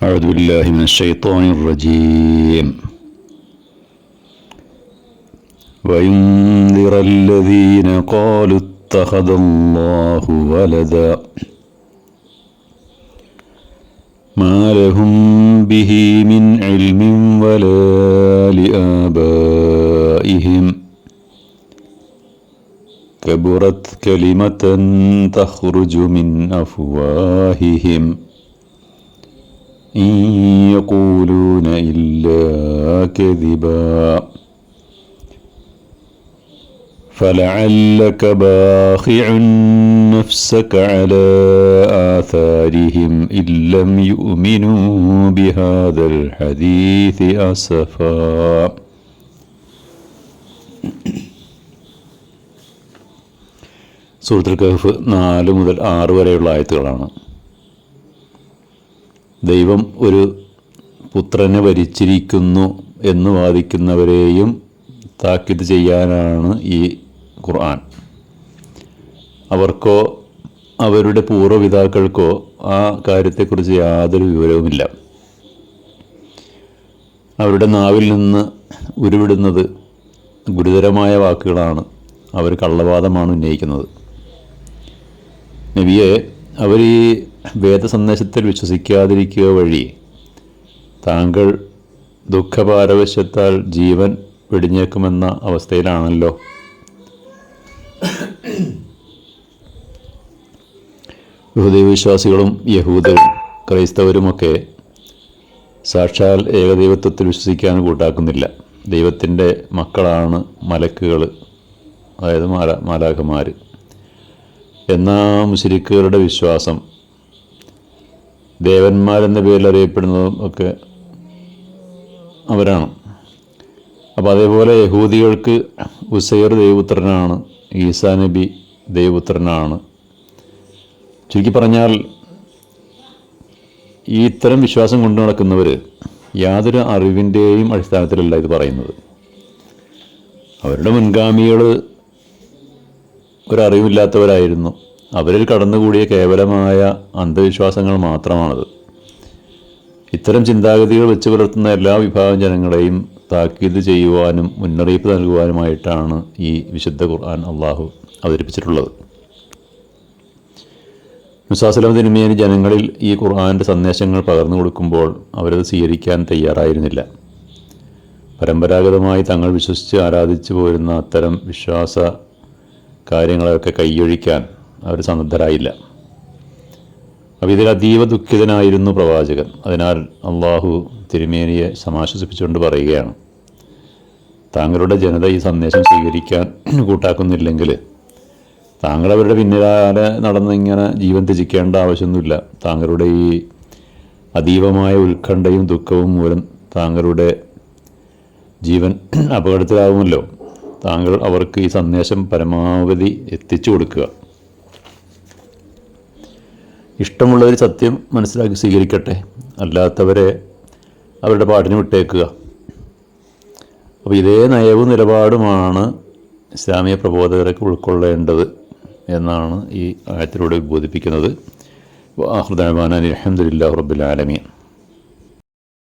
أعوذ بالله من الشيطان الرجيم وينذر الذين قالوا اتخذ الله ولدا ما لهم به من علم ولا لآبائهم كبرت كلمة تخرج من أفواههم إن يقولون إلا كذبا فلعلك باخع نفسك على آثارهم إن لم يؤمنوا بهذا الحديث أسفا. സൂറത്തുൽ കഹ്ഫ് 4 മുതൽ 6 വരെയുള്ള ആയത്തുകളാണ്. ദൈവം ഒരു പുത്രനെ വരിച്ചിരിക്കുന്നു എന്ന് വാദിക്കുന്നവരെയും താക്കീത് ചെയ്യാനാണ് ഈ ഖുർആൻ. അവർക്കോ അവരുടെ പൂർവ്വപിതാക്കൾക്കോ ആ കാര്യത്തെക്കുറിച്ച് യാതൊരു വിവരവുമില്ല. അവരുടെ നാവിൽ നിന്ന് ഉരുവിടുന്നത് ഗുരുതരമായ വാക്കുകളാണ്. അവർ കള്ളവാദമാണ് ഉന്നയിക്കുന്നത്. നബിയെ, അവർ ഈ വേദസന്ദേശത്തിൽ വിശ്വസിക്കാതിരിക്കുക വഴി താങ്കൾ ദുഃഖപാരവശ്യത്താൽ ജീവൻ വെടിഞ്ഞേക്കുമെന്ന അവസ്ഥയിലാണല്ലോ. യഹൂദവിശ്വാസികളും യഹൂദരും ക്രൈസ്തവരുമൊക്കെ സാക്ഷാൽ ഏകദൈവത്വത്തിൽ വിശ്വസിക്കാൻ കൂട്ടാക്കുന്നില്ല. ദൈവത്തിൻ്റെ മക്കളാണ് മലക്കുകൾ, അതായത് മാലാഖമാർ എന്ന മുശ്രിക്കുകളുടെ വിശ്വാസം. ദേവന്മാരെന്ന പേരിൽ അറിയപ്പെടുന്നതും ഒക്കെ അവരാണ്. അപ്പോൾ അതേപോലെ യഹൂദികൾക്ക് ഉസൈർ ദൈവപുത്രനാണ്, ഈസാ നബി ദൈവപുത്രനാണ്. ചുരുക്കി പറഞ്ഞാൽ ഈ ഇത്തരം വിശ്വാസം കൊണ്ടു നടക്കുന്നവർ യാതൊരു അറിവിൻ്റെയും അടിസ്ഥാനത്തിലല്ല ഇത് പറയുന്നത്. അവരുടെ മുൻഗാമികൾ ഒരറിവില്ലാത്തവരായിരുന്നു. അവരിൽ കടന്നുകൂടിയ കേവലമായ അന്ധവിശ്വാസങ്ങൾ മാത്രമാണത്. ഇത്തരം ചിന്താഗതികൾ വെച്ച് പുലർത്തുന്ന എല്ലാ വിഭാഗം ജനങ്ങളെയും താക്കീത് ചെയ്യുവാനും മുന്നറിയിപ്പ് നൽകുവാനുമായിട്ടാണ് ഈ വിശുദ്ധ ഖുർആൻ അള്ളാഹു അവതരിപ്പിച്ചിട്ടുള്ളത്. മൂസാ സ്വലം തിരുമേനി ജനങ്ങളിൽ ഈ ഖുർആൻ്റെ സന്ദേശങ്ങൾ പകർന്നു കൊടുക്കുമ്പോൾ അവരത് സ്വീകരിക്കാൻ തയ്യാറായിരുന്നില്ല. പരമ്പരാഗതമായി തങ്ങൾ വിശ്വസിച്ച് ആരാധിച്ചു പോരുന്ന അത്തരം വിശ്വാസ കാര്യങ്ങളെയൊക്കെ കൈയൊഴിക്കാൻ അവർ സന്നദ്ധരായില്ല. അപ്പോൾ ഇതിൽ അതീവ ദുഃഖിതനായിരുന്നു പ്രവാചകൻ. അതിനാൽ അള്ളാഹു തിരുമേനിയെ സമാശ്വസിപ്പിച്ചുകൊണ്ട് പറയുകയാണ്, താങ്കളുടെ ജനത ഈ സന്ദേശം സ്വീകരിക്കാൻ കൂട്ടാക്കുന്നില്ലെങ്കിൽ താങ്കൾ അവരുടെ പിന്നിലാലെ നടന്നിങ്ങനെ ജീവൻ ത്യജിക്കേണ്ട ആവശ്യമൊന്നുമില്ല. താങ്കളുടെ ഈ അതീവമായ ഉത്കണ്ഠയും ദുഃഖവും മൂലം താങ്കളുടെ ജീവൻ അപകടത്തിലാവുമല്ലോ. താങ്കൾ അവർക്ക് ഈ സന്ദേശം പരമാവധി എത്തിച്ചു കൊടുക്കുക. ഇഷ്ടമുള്ളവർ സത്യം മനസ്സിലാക്കി സ്വീകരിക്കട്ടെ, അല്ലാത്തവരെ അവരുടെ പാട്ടിന് വിട്ടേക്കുക. അപ്പോൾ ഇതേ നയവും നിലപാടുമാണ് ഇസ്ലാമിക പ്രബോധകരൊക്കെ ഉൾക്കൊള്ളേണ്ടത് എന്നാണ് ഈ ആയത്തിലൂടെ ബോധിപ്പിക്കുന്നത്. ആഖിറു ദഅ്വാനാ അൽഹംദുലില്ലാഹി റബ്ബിൽ ആലമീൻ.